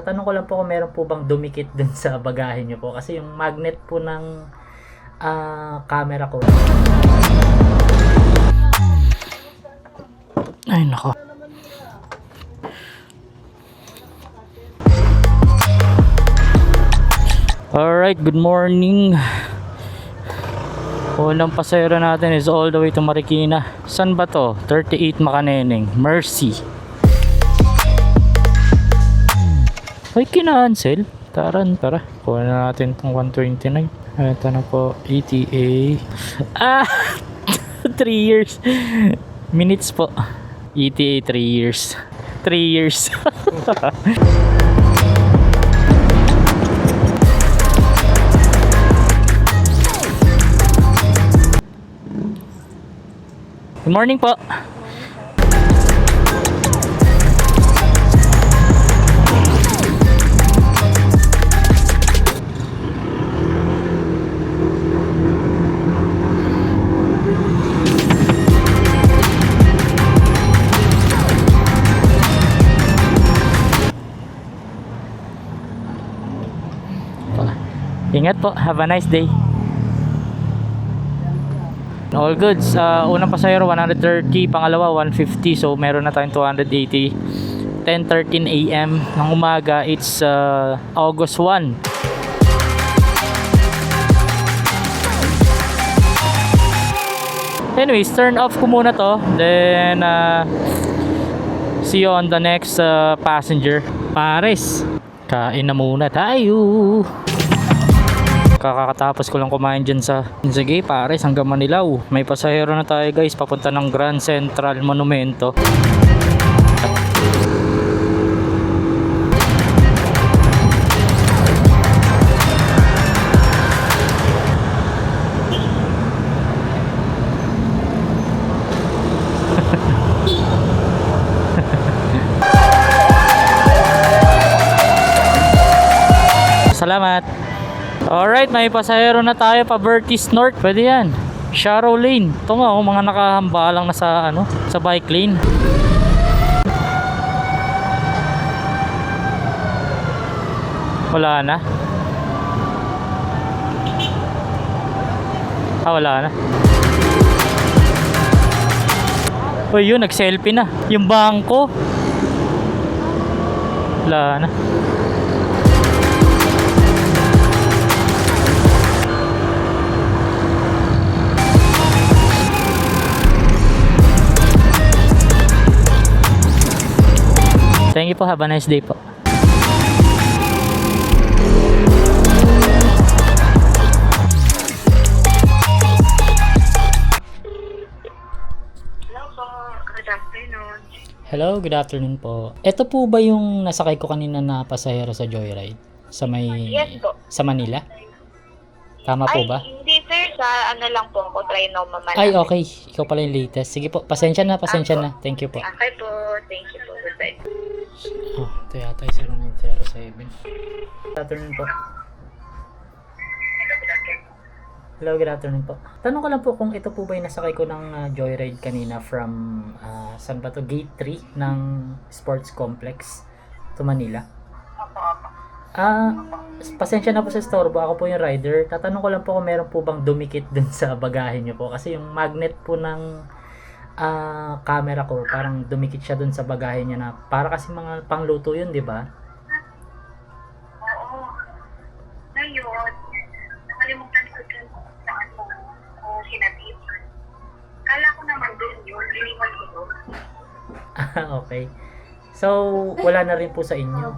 Tatanong ko lang po kung meron po bang dumikit dun sa bagahe niyo po. Kasi yung magnet po ng camera ko. Ay, nako. Alright, good morning. Unang pasayro natin is all the way to Marikina. San ba to? 38 Makaneneng, Mercy. Ay, kina-cancel. Tara. Kuha na natin itong 129. Ito na po, ETA. 3 years. Minutes po. ETA 3 years. 3 years. Good morning po. Ingat po. Have a nice day. All goods. Unang pasahero 130, pangalawa 150. So meron na tayong 280. 10:13 AM ng umaga. It's August 1. Anyways, turn off ko muna to. Then see you on the next passenger. Pares. Kain na muna tayo. Kakatapos ko lang kumain dyan sa Gay Pares hanggang Manilao. May pasahero na tayo guys, papunta ng Grand Central Monumento. Salamat. Alright, may pasahero na tayo pa Vertis North. Pwede yan. Sharrow Lane. Ito nga, mga nakahambalang na sa sa bike lane. Wala na. Wala na. Uy, yun, nag-selfie na. Yung bangko. Wala na. Thank you po. Have a nice day po. Hello, good afternoon po. Ito po ba yung nasakay ko kanina na pasahero sa Joyride? Sa Yes po. Sa Manila? Tama po ba? Hindi sir, sa lang po ako, Trinoma man. Ay, okay. Ikaw pala yung latest. Sige po, pasensya na. Thank you po. Okay po, thank you po. Goodbye. Ito yata yung 0907. Good afternoon po. Hello, good afternoon po. Tanong ko lang po kung ito po ba yung nasakay ko ng Joyride kanina from saan ba to? Gate 3 ng Sports Complex to Manila. Pasensya na po sa storbo. Ako po yung rider. Tatanong ko lang po kung meron po bang dumikit dun sa bagahe nyo po. Kasi yung magnet po ng camera ko, parang dumikit siya dun sa bagahe niya na para kasi mga pangluto yun, di ba? Oo. Ngayon, nakalimutan ko dun saan mo sinabit. Kala ko naman dun yun, iniwan ko dun. Okay. So, wala na rin po sa inyo.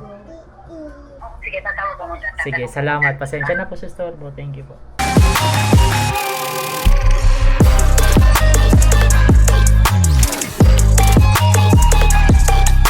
Sige, tatawag ako dun. Sige, salamat. Pasensya na po sa storbo. Thank you po.